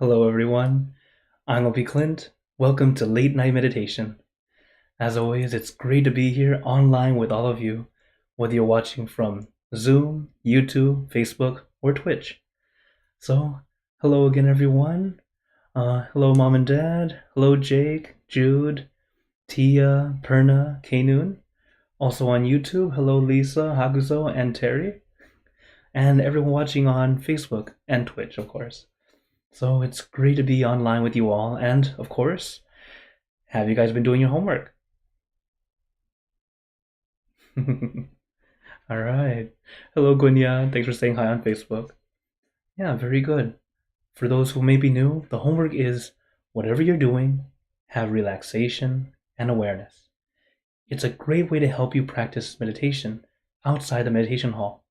Hello, everyone. I'm OP Clint. Welcome to Late Night Meditation. As always, it's great to be here online with all of you, whether you're watching from Zoom, YouTube, Facebook, or Twitch. So, hello again, everyone. Hello, Mom and Dad. Hello, Jake, Jude, Tia, Perna, Kanun. Also on YouTube, hello, Lisa, Haguzo, and Terry. And everyone watching on Facebook and Twitch, of course. So it's great to be online with you all, and of course, have you guys been doing your homework? All right. Hello, Gunya. Thanks for saying hi on Facebook. Yeah, very good. For those who may be new, the homework is whatever you're doing, have relaxation and awareness. It's a great way to help you practice meditation outside the meditation hall.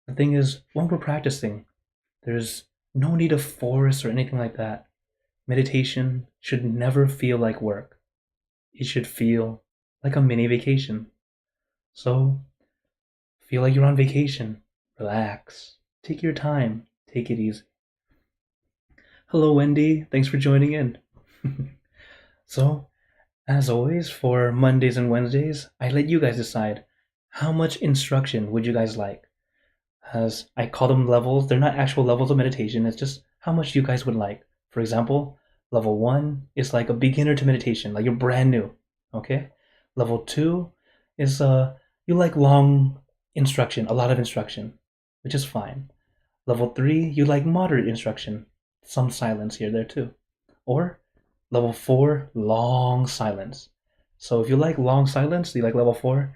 The thing is, when we're practicing, there's no need of force or anything like that. Meditation should never feel like work. It should feel like a mini vacation. So, feel like you're on vacation. Relax. Take your time. Take it easy. Hello, Wendy. Thanks for joining in. So, as always, for Mondays and Wednesdays, I let you guys decide how much instruction would you guys like. As I call them levels, they're not actual levels of meditation, it's just how much you guys would like. For example, level 1 is like a beginner to meditation, like you're brand new, okay? Level 2 is you like long instruction, a lot of instruction, which is fine. Level 3, you like moderate instruction, some silence here, there too. Or level 4, long silence. So if you like long silence, you like level 4,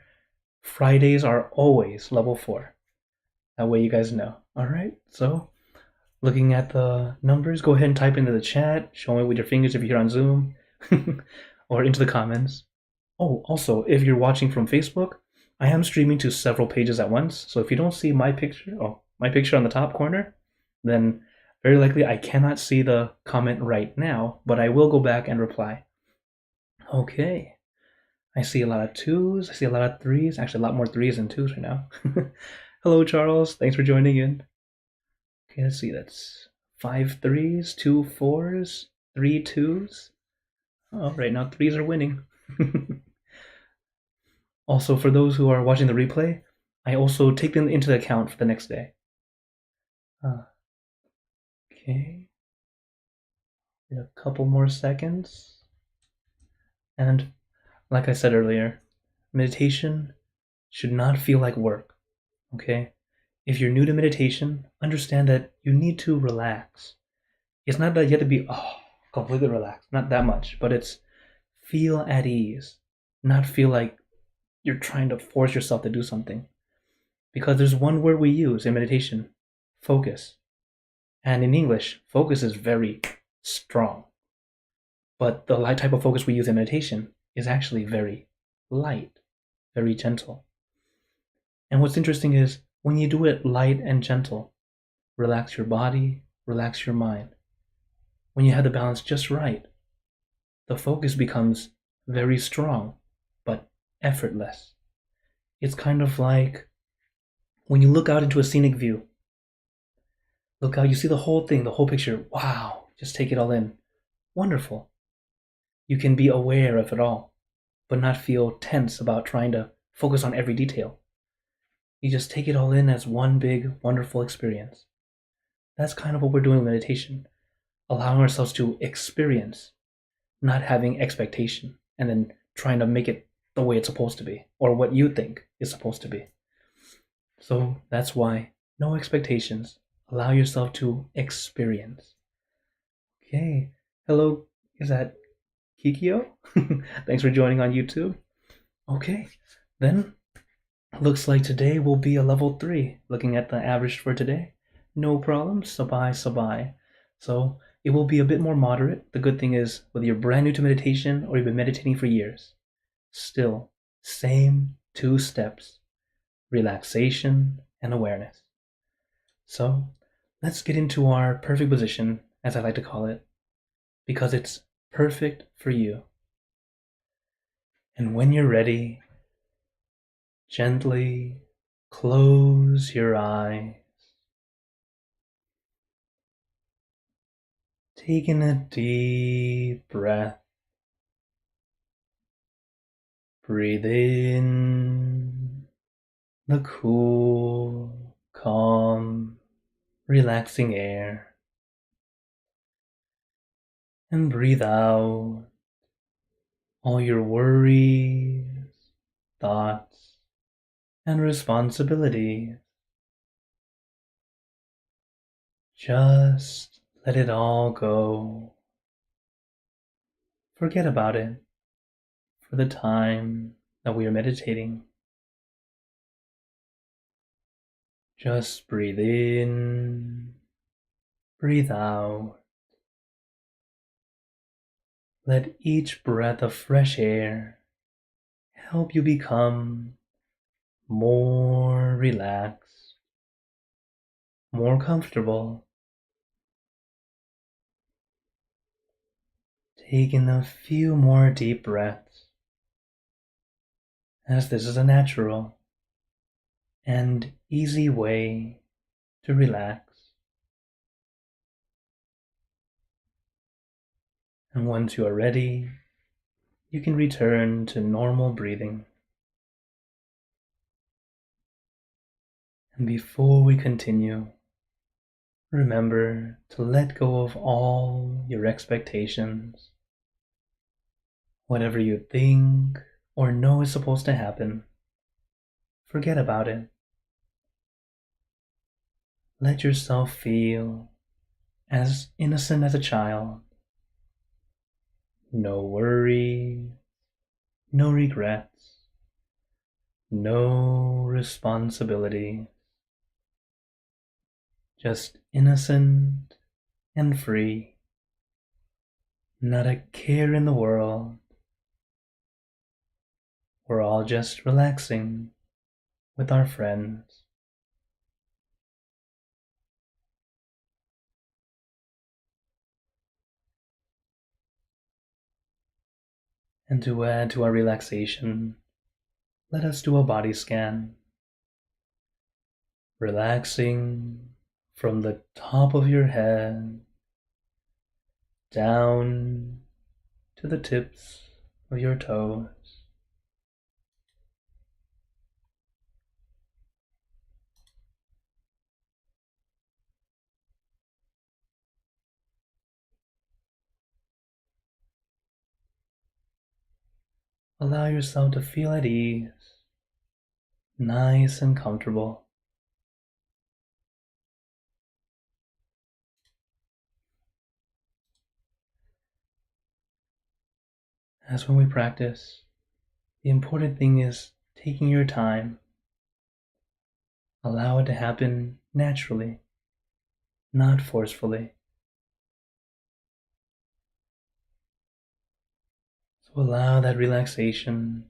Fridays are always level 4. That way you guys know. All right, so looking at the numbers, go ahead and type into the chat. Show me with your fingers if you're here on Zoom, or into the comments. Oh, also, if you're watching from Facebook, I am streaming to several pages at once. So if you don't see my picture, my picture on the top corner, then very likely I cannot see the comment right now, but I will go back and reply. Okay. I see a lot of 2s. I see a lot of 3s. Actually, a lot more 3s than 2s right now. Hello, Charles. Thanks for joining in. Okay, let's see. That's 5 3s, 2 4s, 3 2s. Oh, right now 3s are winning. Also, for those who are watching the replay, I also take them into account for the next day. Okay. A couple more seconds. And like I said earlier, meditation should not feel like work. Okay? If you're new to meditation, understand that you need to relax. It's not that you have to be completely relaxed, not that much, but it's feel at ease, not feel like you're trying to force yourself to do something. Because there's one word we use in meditation, focus. And in English, focus is very strong. But the light type of focus we use in meditation is actually very light, very gentle. And what's interesting is when you do it light and gentle, relax your body, relax your mind. When you have the balance just right, the focus becomes very strong, but effortless. It's kind of like when you look out into a scenic view. Look out, you see the whole thing, the whole picture. Wow, just take it all in. Wonderful. You can be aware of it all, but not feel tense about trying to focus on every detail. You just take it all in as one big, wonderful experience. That's kind of what we're doing with meditation, allowing ourselves to experience, not having expectation, and then trying to make it the way it's supposed to be, or what you think is supposed to be. So that's why no expectations. Allow yourself to experience. Okay. Hello, is that Kikyo? Thanks for joining on YouTube. Okay, then looks like today will be a level 3. Looking at the average for today, no problem, sabai sabai. So it will be a bit more moderate. The good thing is, whether you're brand new to meditation or you've been meditating for years, still, same 2 steps, relaxation and awareness. So let's get into our perfect position, as I like to call it, because it's perfect for you. And when you're ready, gently close your eyes. Take in a deep breath. Breathe in the cool, calm, relaxing air. And breathe out all your worries, thoughts, and responsibilities. Just let it all go. Forget about it for the time that we are meditating. Just breathe in, breathe out. Let each breath of fresh air help you become more relaxed, more comfortable. Take in a few more deep breaths, as this is a natural and easy way to relax. And once you are ready, you can return to normal breathing. And before we continue, remember to let go of all your expectations. Whatever you think or know is supposed to happen, forget about it. Let yourself feel as innocent as a child. No worry, no regrets, no responsibility. Just innocent and free. Not a care in the world. We're all just relaxing with our friends. And to add to our relaxation, let us do a body scan. Relaxing from the top of your head down to the tips of your toes. Allow yourself to feel at ease, nice and comfortable. As when we practice, the important thing is taking your time. Allow it to happen naturally, not forcefully. So allow that relaxation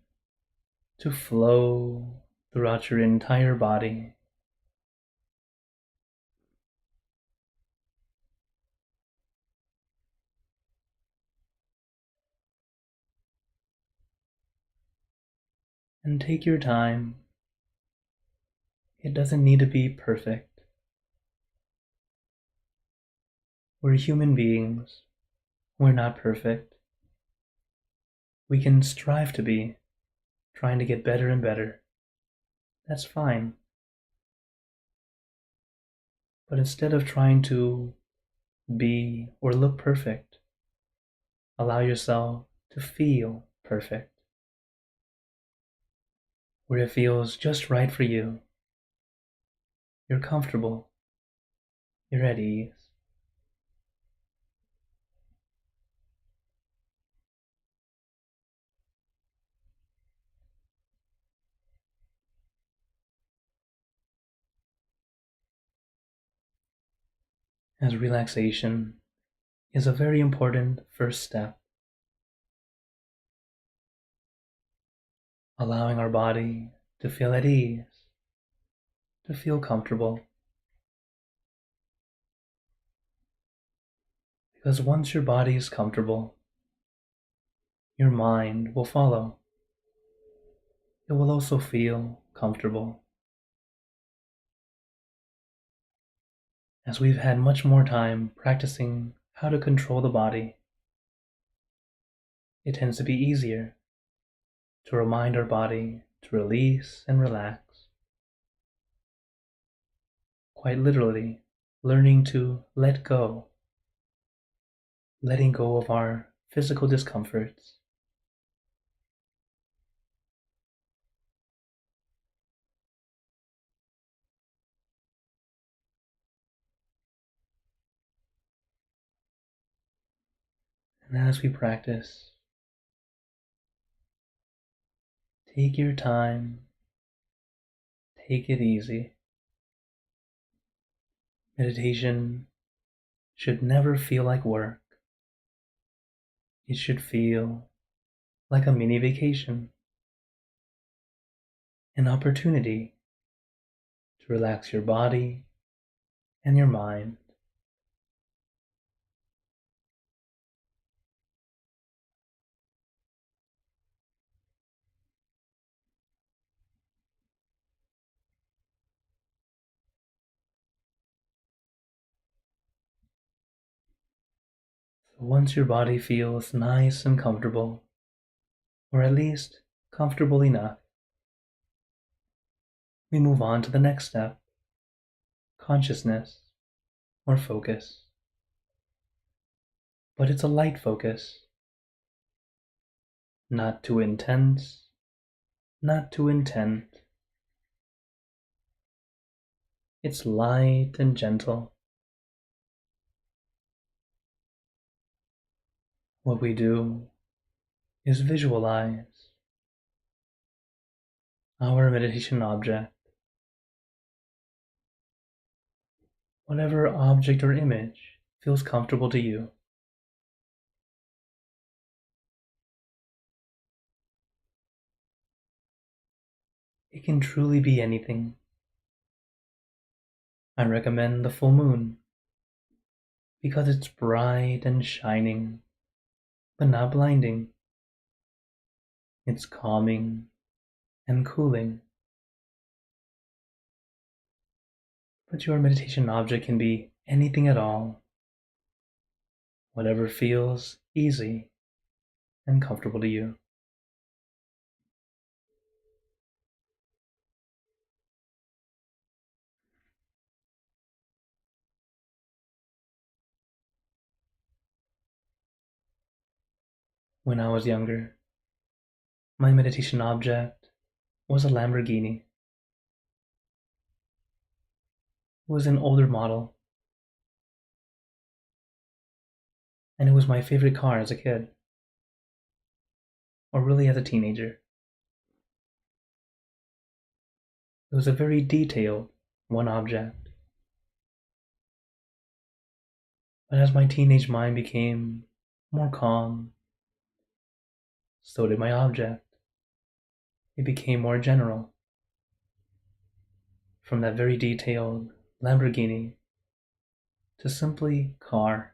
to flow throughout your entire body. And take your time. It doesn't need to be perfect. We're human beings. We're not perfect. We can strive to be, trying to get better and better. That's fine. But instead of trying to be or look perfect, allow yourself to feel perfect, where it feels just right for you. You're comfortable. You're at ease. As relaxation is a very important first step. Allowing our body to feel at ease, to feel comfortable. Because once your body is comfortable, your mind will follow. It will also feel comfortable. As we've had much more time practicing how to control the body, it tends to be easier to remind our body to release and relax. Quite literally, learning to let go, letting go of our physical discomforts. And as we practice, take your time, take it easy. Meditation should never feel like work. It should feel like a mini vacation, an opportunity to relax your body and your mind. So once your body feels nice and comfortable, or at least comfortable enough, we move on to the next step, consciousness or focus. But it's a light focus, not too intense, not too intent. It's light and gentle. What we do is visualize our meditation object. Whatever object or image feels comfortable to you. It can truly be anything. I recommend the full moon because it's bright and shining, but not blinding. It's calming and cooling. But your meditation object can be anything at all, whatever feels easy and comfortable to you. When I was younger, my meditation object was a Lamborghini. It was an older model, and it was my favorite car as a kid, or really as a teenager. It was a very detailed one object. But as my teenage mind became more calm, so did my object. It became more general. From that very detailed Lamborghini to simply car,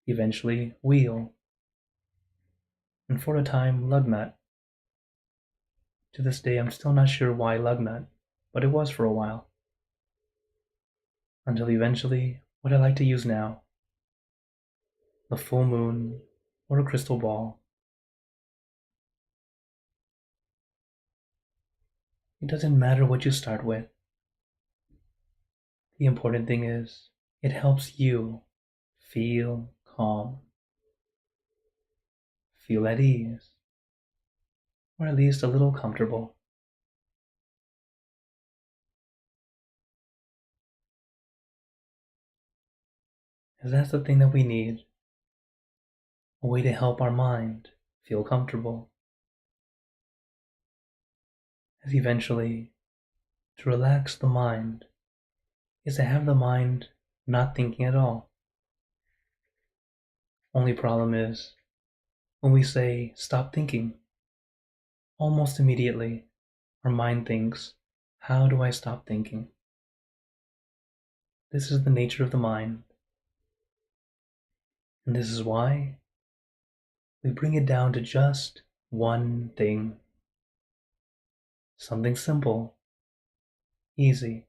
eventually wheel, and for a time lug nut. To this day I'm still not sure why lug nut, but it was for a while. Until eventually what I like to use now, the full moon or a crystal ball. It doesn't matter what you start with. The important thing is it helps you feel calm, feel at ease, or at least a little comfortable. Because that's the thing that we need, a way to help our mind feel comfortable. As eventually, to relax the mind is to have the mind not thinking at all. Only problem is, when we say stop thinking, almost immediately our mind thinks, how do I stop thinking? This is the nature of the mind. And this is why we bring it down to just one thing. Something simple, easy,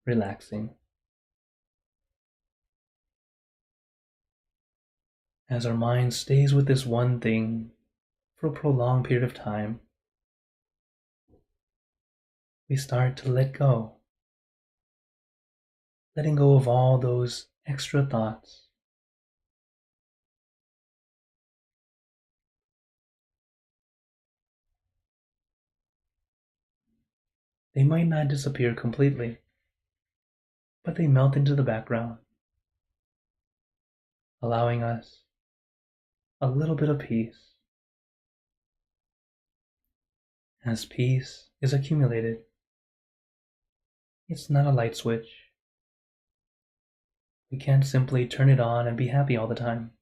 relaxing. As our mind stays with this one thing for a prolonged period of time, we start to let go, letting go of all those extra thoughts. They might not disappear completely, but they melt into the background, allowing us a little bit of peace. As peace is accumulated, it's not a light switch. We can't simply turn it on and be happy all the time.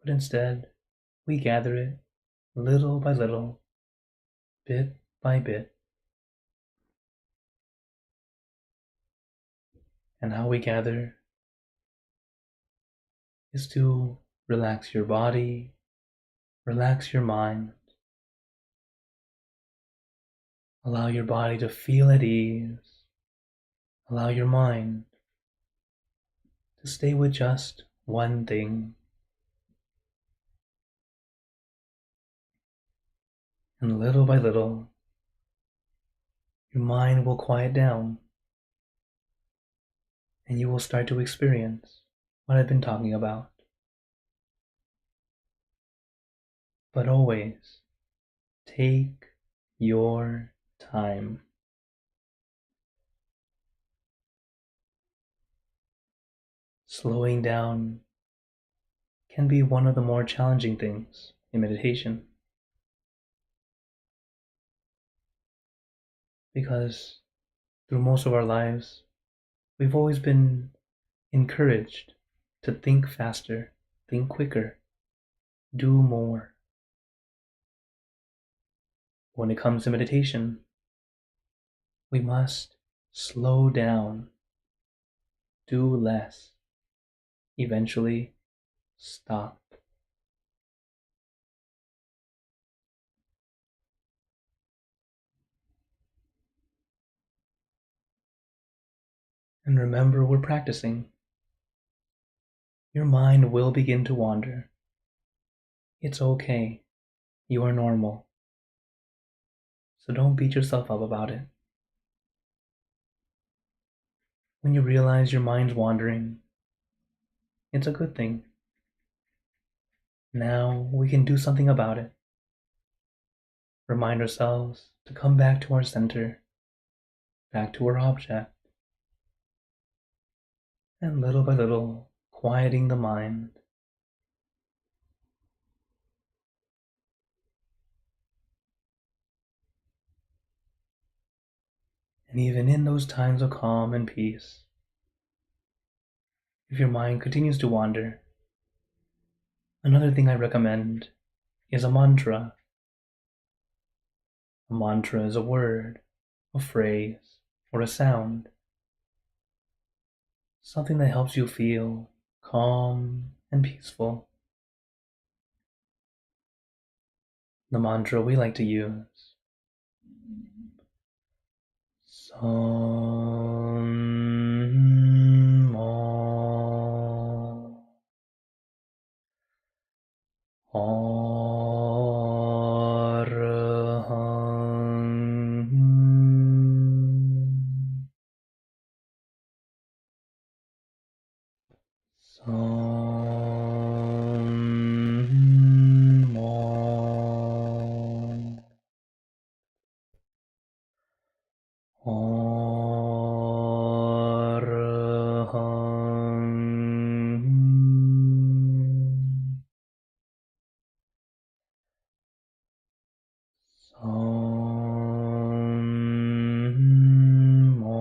But instead, we gather it little by little, bit by bit. And how we gather is to relax your body, relax your mind, allow your body to feel at ease, allow your mind to stay with just one thing. And little by little, your mind will quiet down, and you will start to experience what I've been talking about. But always take your time. Slowing down can be one of the more challenging things in meditation, because through most of our lives, we've always been encouraged to think faster, think quicker, do more. When it comes to meditation, we must slow down, do less, eventually stop. And remember, we're practicing. Your mind will begin to wander. It's okay. You are normal. So don't beat yourself up about it. When you realize your mind's wandering, it's a good thing. Now we can do something about it. Remind ourselves to come back to our center, back to our object, and little by little, quieting the mind. And even in those times of calm and peace, if your mind continues to wander, another thing I recommend is a mantra. A mantra is a word, a phrase, or a sound. Something that helps you feel calm and peaceful. The mantra we like to use: Sam Ma Arahang Sam Ma Arahang Sam Ma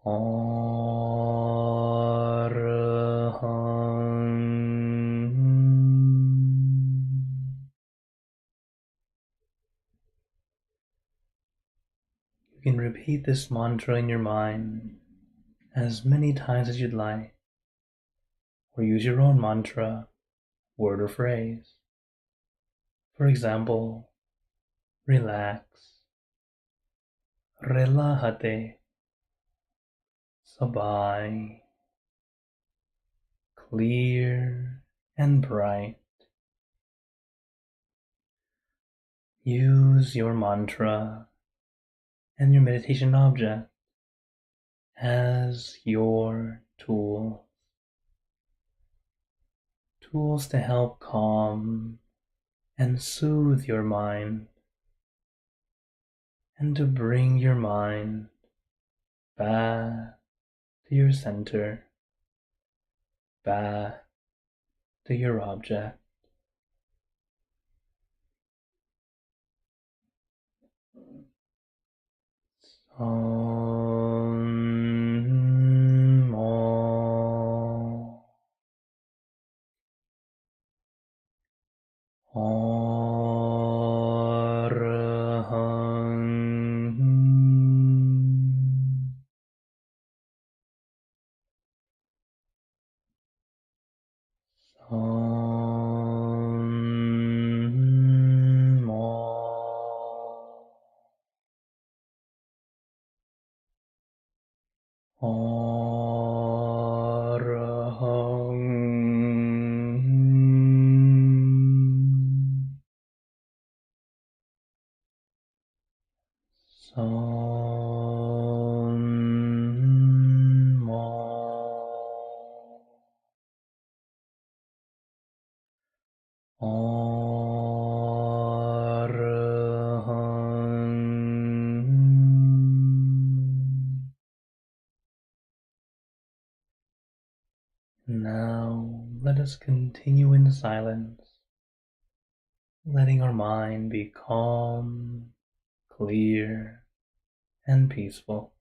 Arahang. You can repeat this mantra in your mind as many times as you'd like, or use your own mantra, word or phrase. For example, relax, relájate, sabay, clear and bright. Use your mantra and your meditation object as your tools to help calm and soothe your mind, and to bring your mind back to your center, back to your object. Now let us continue in silence, letting our mind be calm, clear, and peaceful.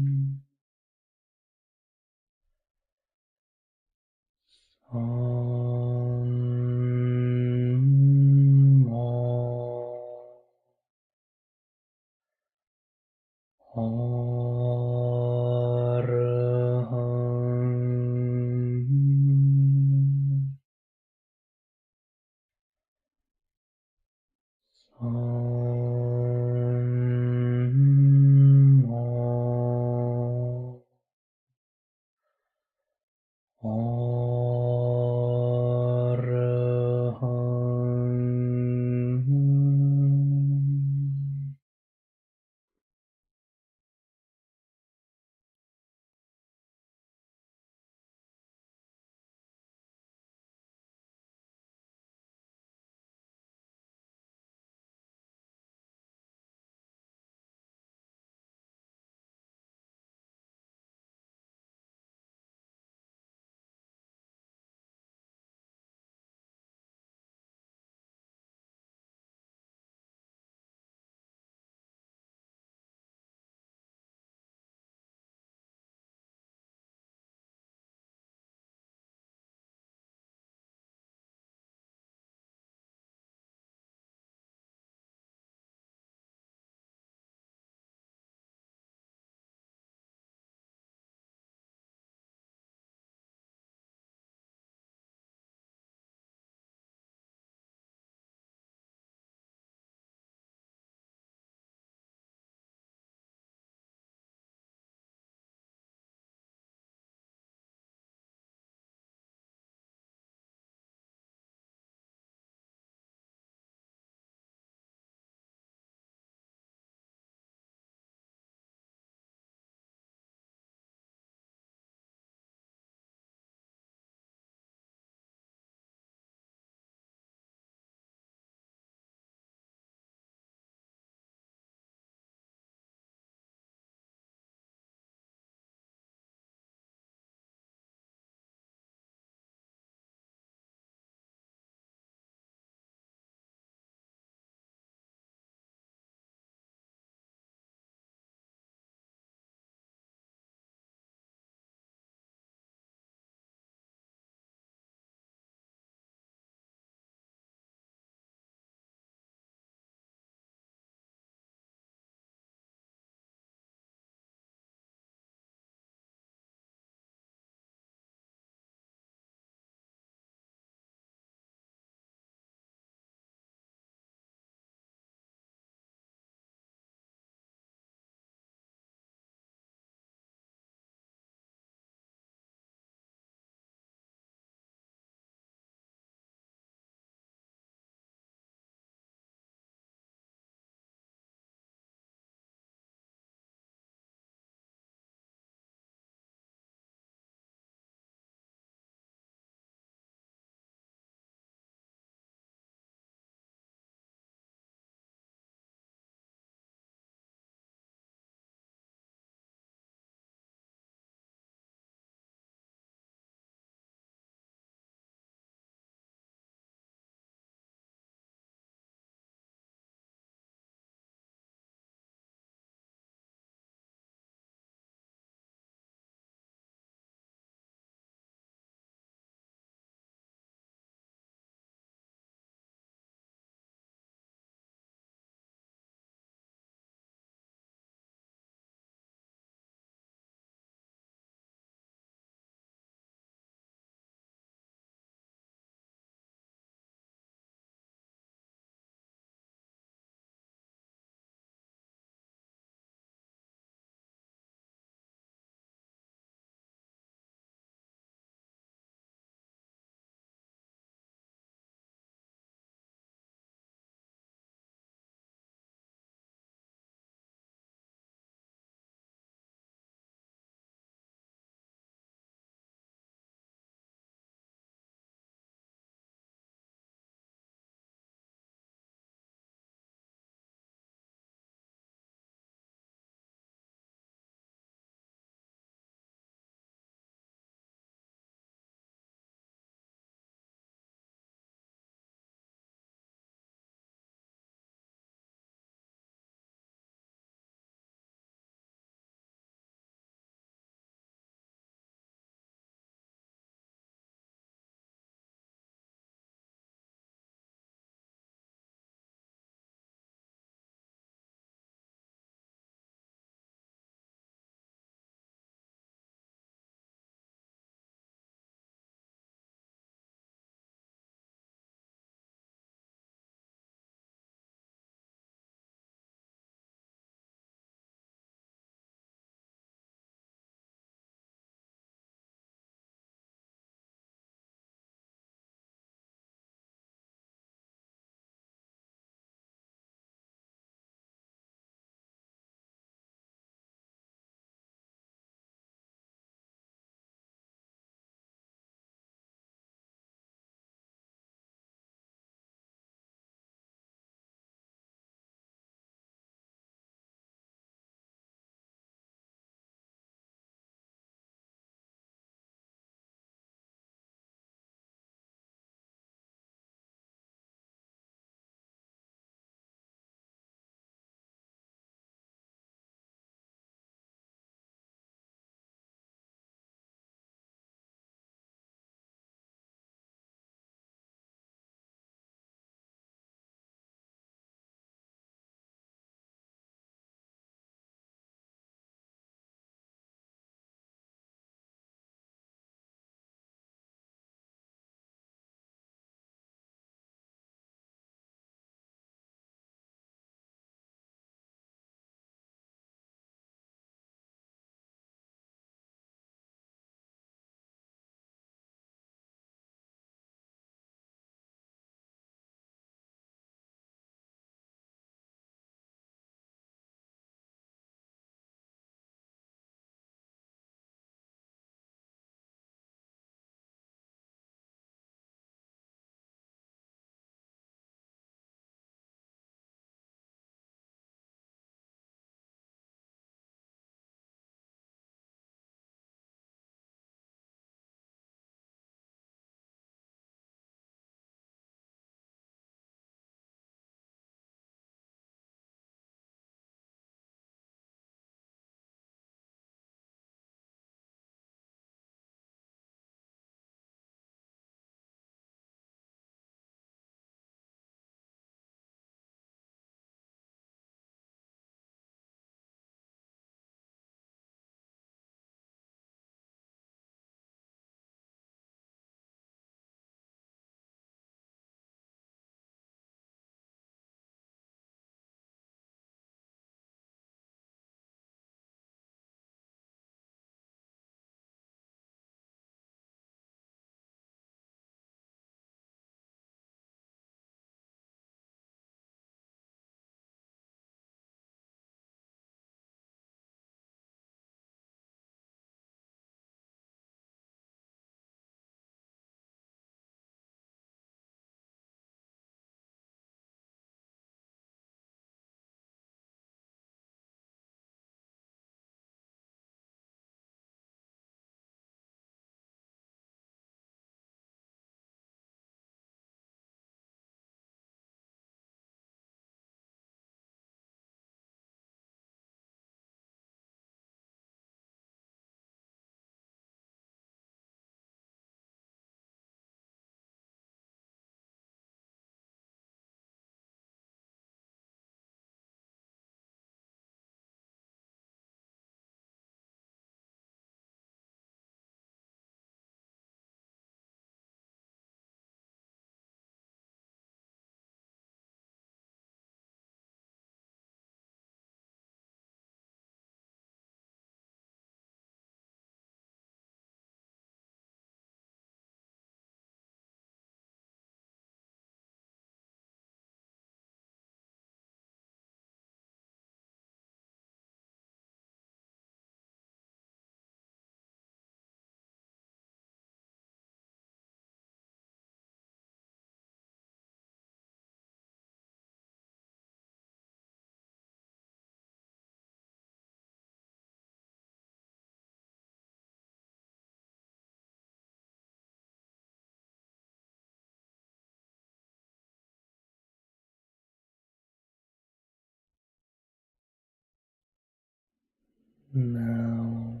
Now,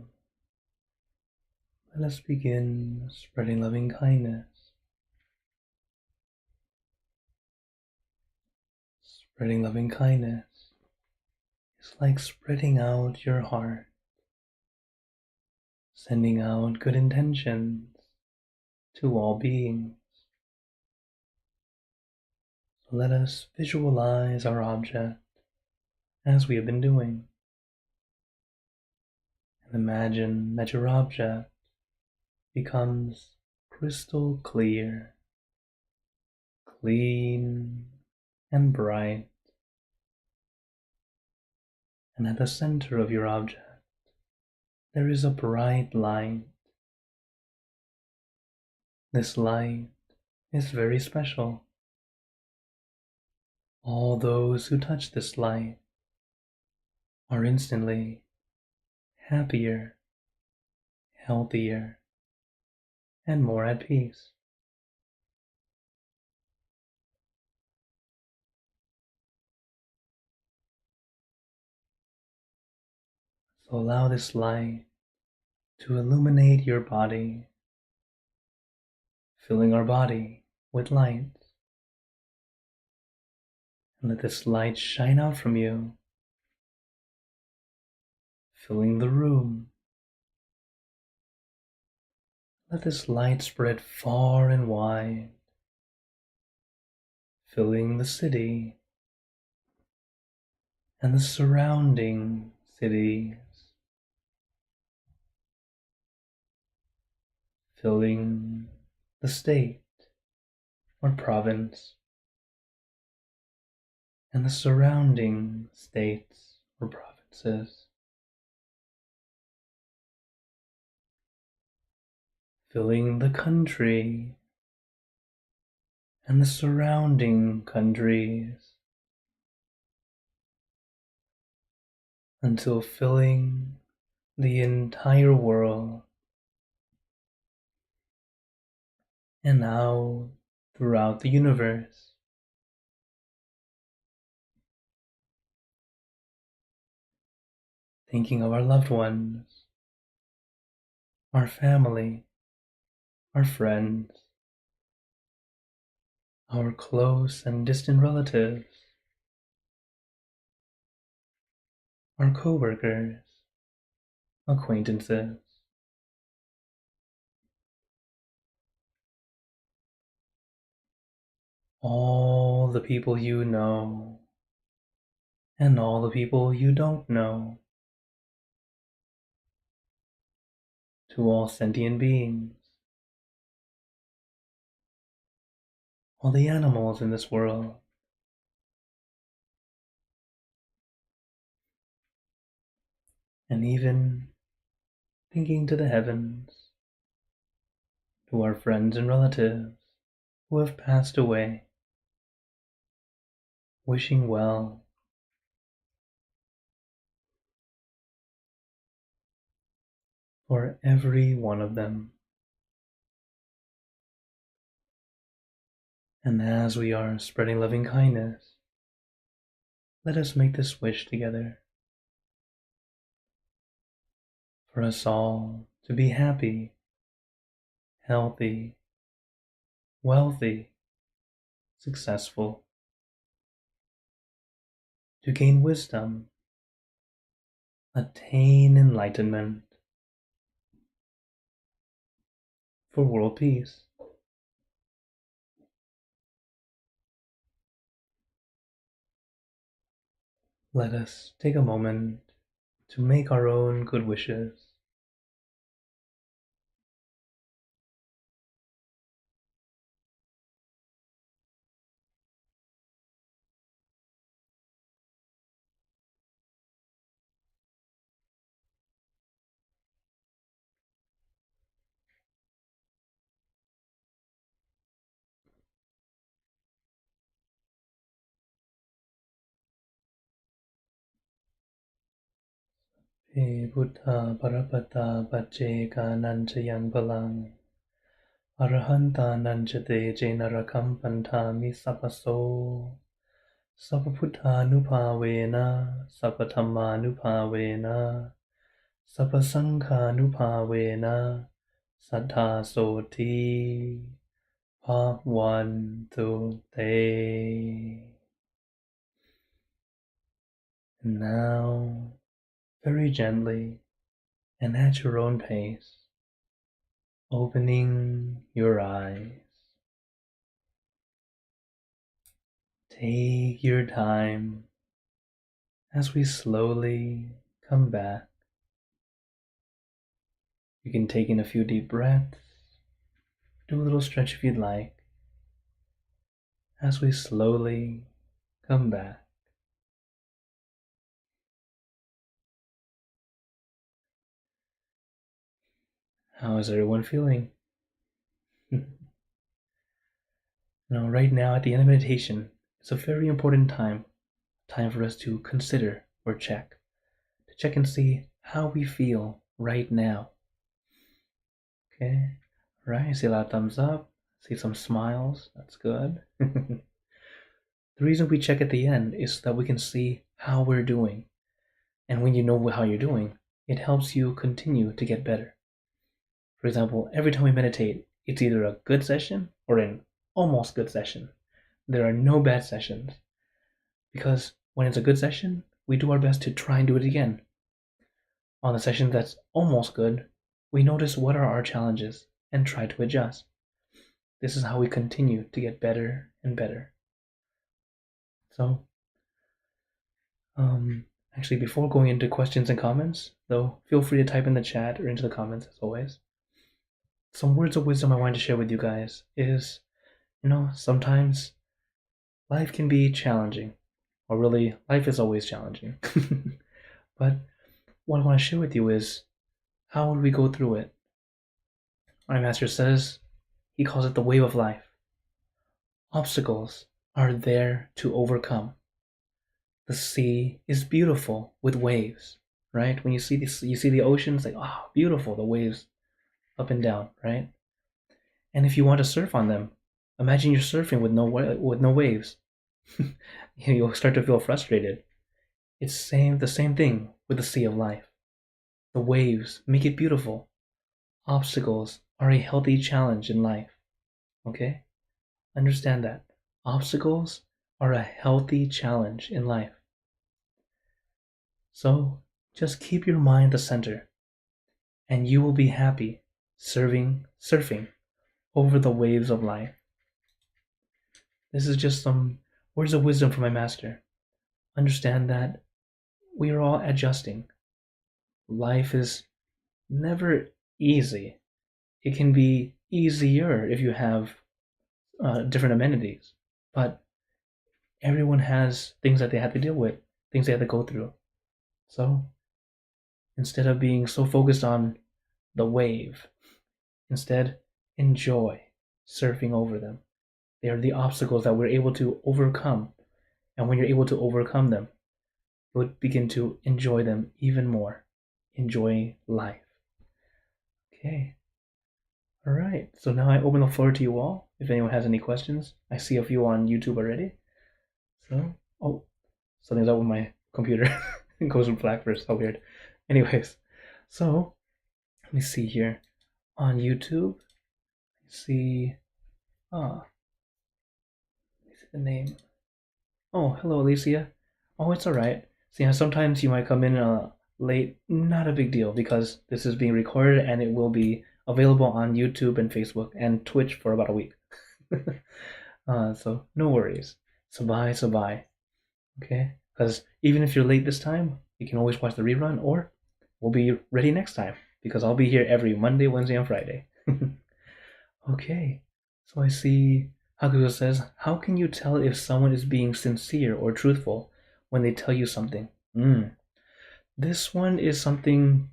let us begin spreading loving kindness. Spreading loving kindness is like spreading out your heart, sending out good intentions to all beings. So let us visualize our object as we have been doing, and imagine that your object becomes crystal clear, clean, and bright. And at the center of your object, there is a bright light. This light is very special. All those who touch this light are instantly happier, healthier, and more at peace. So allow this light to illuminate your body, filling our body with light. And let this light shine out from you, filling the room. Let this light spread far and wide, filling the city and the surrounding cities, filling the state or province and the surrounding states or provinces, filling the country and the surrounding countries, until filling the entire world, and now throughout the universe. Thinking of our loved ones, our family, our friends, our close and distant relatives, our co-workers, acquaintances, all the people you know, and all the people you don't know, to all sentient beings, all the animals in this world, and even thinking to the heavens, to our friends and relatives who have passed away, wishing well for every one of them. And as we are spreading loving kindness, let us make this wish together. For us all to be happy, healthy, wealthy, successful, to gain wisdom, attain enlightenment, for world peace. Let us take a moment to make our own good wishes. Buddha Parapata Pacheka Nanchayan Balang Arahanta Nanchate Jainarakam Pantami Sapaso Sapaputa Nupavena Sapatama Nupavena Sappasanghanupavena Saddha Soti Bhavantu Te. And now, very gently and at your own pace, opening your eyes. Take your time as we slowly come back. You can take in a few deep breaths, do a little stretch if you'd like, as we slowly come back. How is everyone feeling? Now, right now at the end of meditation, it's a very important time for us to consider or to check and see how we feel right now. Okay, right, I see a lot of thumbs up, see some smiles, that's good. The reason we check at the end is so that we can see how we're doing. And when you know how you're doing, it helps you continue to get better. For example, every time we meditate, it's either a good session or an almost good session. There are no bad sessions. Because when it's a good session, we do our best to try and do it again. On the session that's almost good, we notice what are our challenges and try to adjust. This is how we continue to get better and better. So, actually, before going into questions and comments, though, feel free to type in the chat or into the comments as always. Some words of wisdom I wanted to share with you guys is, sometimes life can be challenging. Or really, life is always challenging. But what I want to share with you is, how would we go through it? My master says, he calls it the wave of life. Obstacles are there to overcome. The sea is beautiful with waves, right? When you see the ocean, it's like, oh, beautiful, the waves up and down, right? And if you want to surf on them, imagine you're surfing with no waves. You'll start to feel frustrated. It's the same thing with the sea of life. The waves make it beautiful. Obstacles are a healthy challenge in life. Okay? Understand that. Obstacles are a healthy challenge in life. So just keep your mind at the center, and you will be happy surfing over the waves of life. This is just some words of wisdom from my master. Understand that we are all adjusting. Life is never easy. It can be easier if you have different amenities, but everyone has things that they have to deal with, things they have to go through. So instead of being so focused on the wave, instead enjoy surfing over them. They are the obstacles that we're able to overcome, and when you're able to overcome them, you would begin to enjoy them even more. Enjoy life. Okay. All right. So now I open the floor to you all. If anyone has any questions, I see a few on YouTube already. So, something's up with my computer. It goes black for so weird. Anyways, so let me see here on YouTube. See, let me see the name. Oh, hello, Alicia. Oh, it's all right. See, sometimes you might come in late. Not a big deal because this is being recorded and it will be available on YouTube and Facebook and Twitch for about a week. So no worries. Sabai. Okay? Because even if you're late this time, you can always watch the rerun, or we'll be ready next time because I'll be here every Monday, Wednesday, and Friday. Okay. So I see Hakugo says, how can you tell if someone is being sincere or truthful when they tell you something? This one is something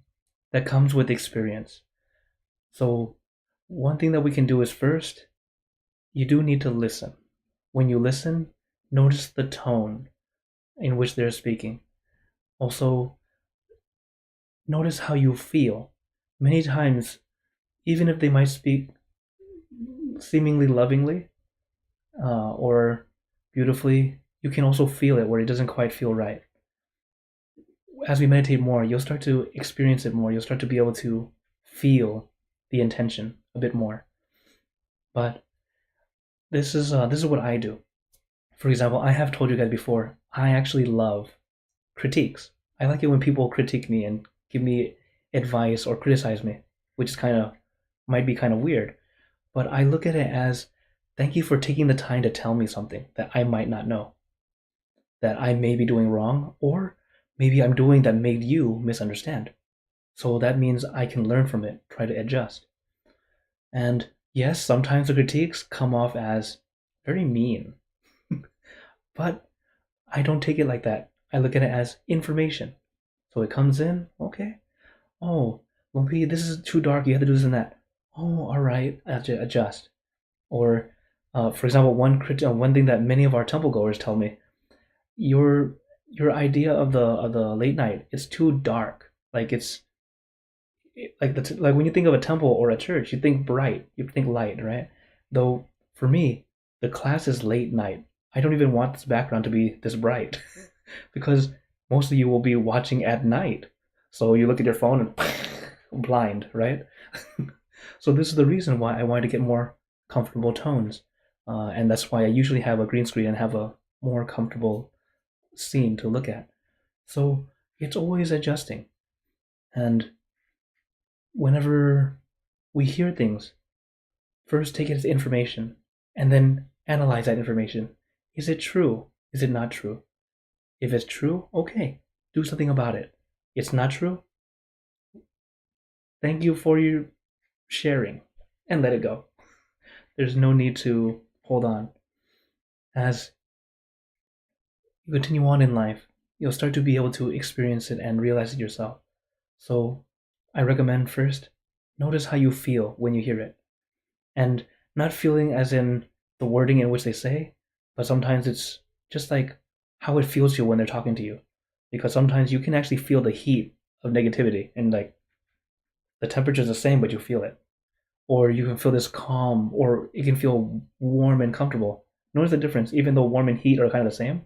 that comes with experience. So one thing that we can do is first, you do need to listen. When you listen, notice the tone in which they're speaking. Also, notice how you feel. Many times, even if they might speak seemingly lovingly or beautifully, you can also feel it where it doesn't quite feel right. as we meditate more, you'll start to experience it more. You'll start to be able to feel the intention a bit more. But this is what I do. For example, I have told you guys before, I actually love critiques. I like it when people critique me and give me advice or criticize me, which is might be kind of weird. But I look at it as thank you for taking the time to tell me something that I might not know, that I may be doing wrong, or maybe I'm doing that made you misunderstand. So that means I can learn from it, try to adjust. And yes, sometimes the critiques come off as very mean, but I don't take it like that. I look at it as information. So it comes in, okay. Oh, well, this is too dark. You have to do this and that. Oh, all right. I have to adjust. Or, for example, one thing that many of our temple goers tell me, your idea of the late night is too dark. Like it's like when you think of a temple or a church, you think bright, you think light, right? Though for me, the class is late night. I don't even want this background to be this bright because most of you will be watching at night. So you look at your phone and blind, right? So this is the reason why I wanted to get more comfortable tones. And that's why I usually have a green screen and have a more comfortable scene to look at. So it's always adjusting. And whenever we hear things, first take it as information and then analyze that information. Is it true? Is it not true? If it's true, okay, do something about it. It's not true? Thank you for your sharing and let it go. There's no need to hold on. As you continue on in life, you'll start to be able to experience it and realize it yourself. So I recommend first, notice how you feel when you hear it. And not feeling as in the wording in which they say, but sometimes it's just like how it feels to you when they're talking to you. Because sometimes you can actually feel the heat of negativity and like the temperature's the same, but you feel it. Or you can feel this calm, or it can feel warm and comfortable. Notice the difference, even though warm and heat are kind of the same,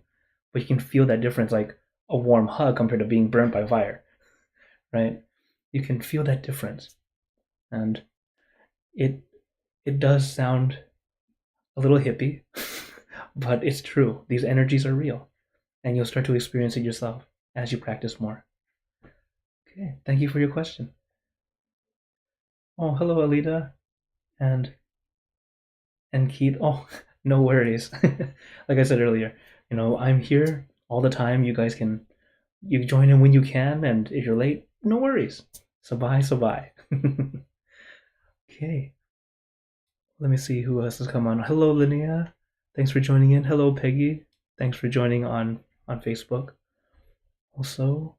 but you can feel that difference like a warm hug compared to being burnt by fire, right? You can feel that difference. And it does sound a little hippie, but it's true. These energies are real, and you'll start to experience it yourself as you practice more. Okay, thank you for your question. Oh, hello, Alita, and Keith. Oh, no worries. Like I said earlier, I'm here all the time. You join in when you can, and if you're late, no worries. So bye, so bye. Okay, let me see who else has come on. Hello, Linnea. Thanks for joining in. Hello, Peggy. Thanks for joining on Facebook. Also,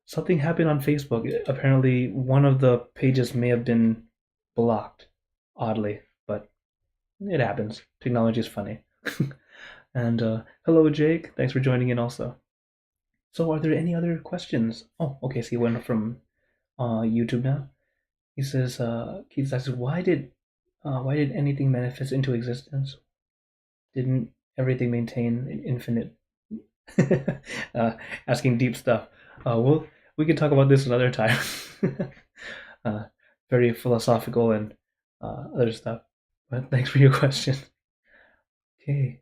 something happened on Facebook. Apparently, one of the pages may have been blocked, oddly, but it happens. Technology is funny. And hello, Jake. Thanks for joining in also. So, are there any other questions? Oh, okay. So he went from YouTube now. He says, Keith asks, why did anything manifest into existence? Didn't everything maintain an infinite? Asking deep stuff. Well, we can talk about this another time. Very philosophical and other stuff. But thanks for your question. Okay.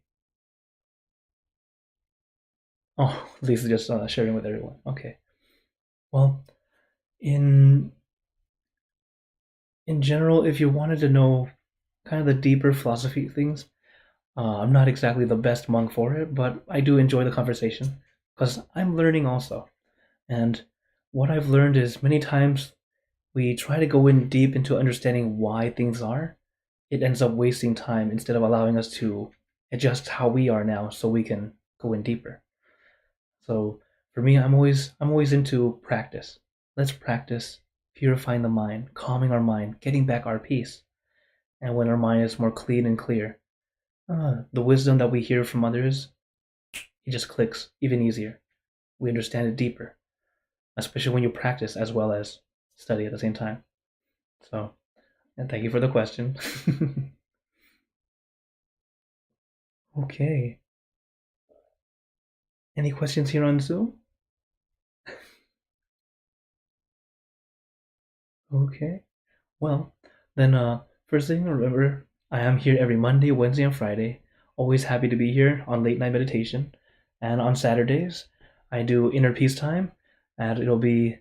Oh, Lisa just sharing with everyone. Okay. Well, in general, if you wanted to know kind of the deeper philosophy things, I'm not exactly the best monk for it, but I do enjoy the conversation because I'm learning also. And what I've learned is many times we try to go in deep into understanding why things are, it ends up wasting time instead of allowing us to adjust how we are now so we can go in deeper. So for me, I'm always into practice. Let's practice purifying the mind, calming our mind, getting back our peace. And when our mind is more clean and clear, the wisdom that we hear from others, it just clicks even easier. We understand it deeper, especially when you practice as well as study at the same time. So, and thank you for the question. Okay. Any questions here on Zoom? Okay. Well, then, first thing, remember, I am here every Monday, Wednesday, and Friday. Always happy to be here on late night meditation. And on Saturdays, I do inner peace time, and it'll be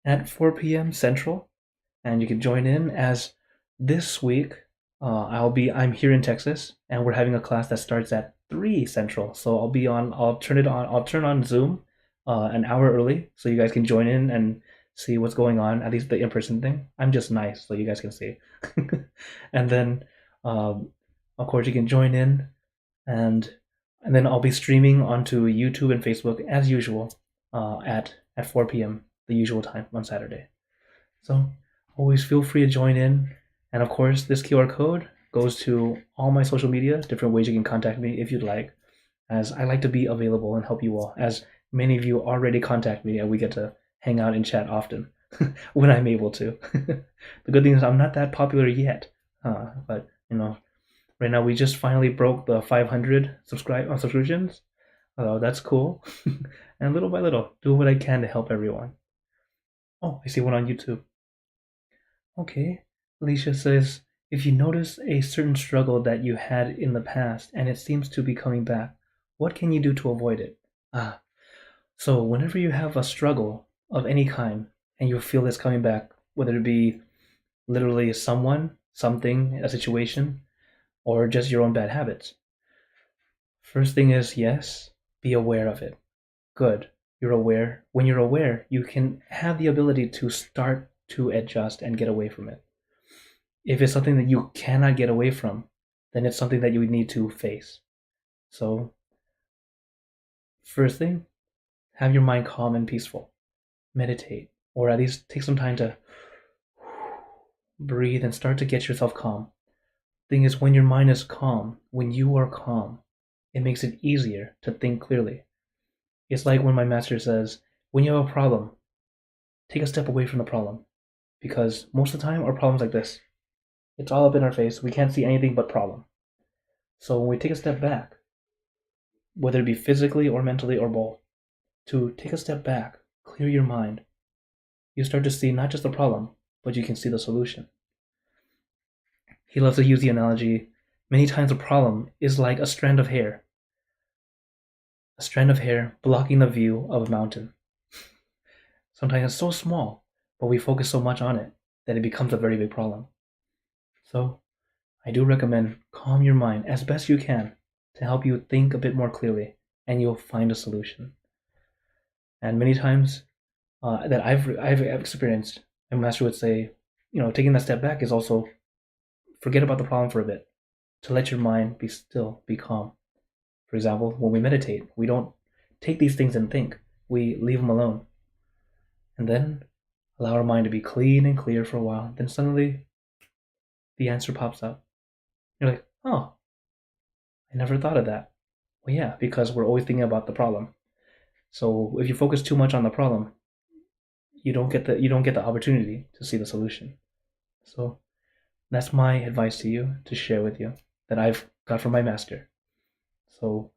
at 4 p.m. Central. And you can join in. As this week, I'm here in Texas, and we're having a class that starts at 3 Central. So I'll turn on Zoom an hour early so you guys can join in and see what's going on, at least the in-person thing. I'm just nice so you guys can see. And then, um, of course, you can join in, and then I'll be streaming onto YouTube and Facebook as usual at 4 p.m. the usual time on Saturday. So always feel free to join in. And of course, this QR code goes to all my social media, different ways you can contact me if you'd like, as I like to be available and help you all, as many of you already contact me and we get to hang out and chat often when I'm able to. The good thing is I'm not that popular yet, but right now we just finally broke the 500 subscriptions. That's cool. And little by little, do what I can to help everyone. Oh, I see one on YouTube. Okay. Alicia says, if you notice a certain struggle that you had in the past and it seems to be coming back, what can you do to avoid it? So whenever you have a struggle of any kind and you feel it's coming back, whether it be literally someone, something, a situation, or just your own bad habits, first thing is, yes, be aware of it. Good. You're aware. When you're aware, you can have the ability to start to adjust and get away from it. If it's something that you cannot get away from, then it's something that you would need to face. So, first thing, have your mind calm and peaceful. Meditate, or at least take some time to breathe and start to get yourself calm. Thing is, when your mind is calm, when you are calm, it makes it easier to think clearly. It's like when my master says, when you have a problem, take a step away from the problem. Because most of the time, our problem's like this. It's all up in our face. We can't see anything but problem. So when we take a step back, whether it be physically or mentally or both, to take a step back, clear your mind, you start to see not just the problem, but you can see the solution. He loves to use the analogy, many times a problem is like a strand of hair. A strand of hair blocking the view of a mountain. Sometimes it's so small, but we focus so much on it that it becomes a very big problem. So, I do recommend calm your mind as best you can to help you think a bit more clearly, and you'll find a solution. And many times that I've experienced, my master would say, taking that step back is also forget about the problem for a bit, to let your mind be still, be calm. For example, when we meditate, we don't take these things and think. We leave them alone. And then allow our mind to be clean and clear for a while. Then suddenly the answer pops up. You're like, oh, I never thought of that. Well, yeah, because we're always thinking about the problem. So if you focus too much on the problem, you don't get the opportunity to see the solution. So that's my advice to you, to share with you, that I've got from my master. So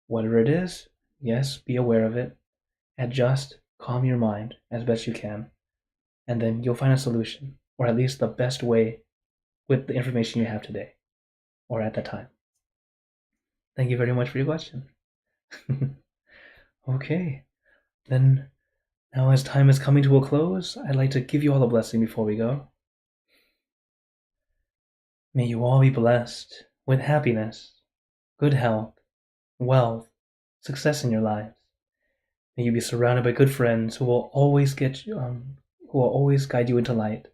whatever it is, yes, be aware of it, adjust, calm your mind as best you can, and then you'll find a solution, or at least the best way with the information you have today, or at that time. Thank you very much for your question. Okay, then now as time is coming to a close, I'd like to give you all a blessing before we go. May you all be blessed with happiness, good health, wealth, success in your lives. May you be surrounded by good friends who will always guide you into light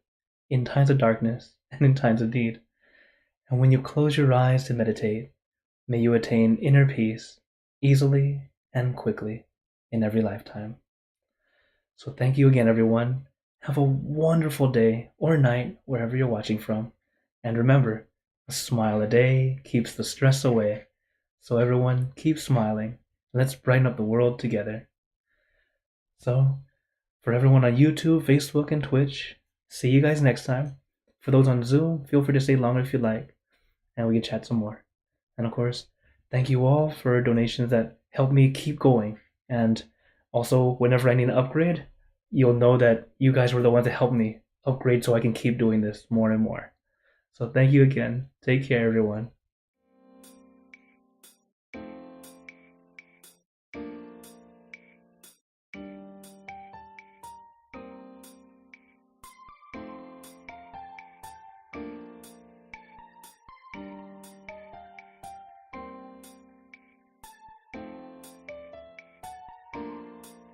in times of darkness and in times of need. And when you close your eyes to meditate, may you attain inner peace easily and quickly in every lifetime. So thank you again, everyone. Have a wonderful day or night wherever you're watching from. And remember, a smile a day keeps the stress away. So everyone, keep smiling. Let's brighten up the world together. So, for everyone on YouTube, Facebook, and Twitch, see you guys next time. For those on Zoom, feel free to stay longer if you'd like, and we can chat some more. And of course, thank you all for donations that help me keep going. And also, whenever I need an upgrade, you'll know that you guys were the ones that helped me upgrade so I can keep doing this more and more. So thank you again. Take care, everyone.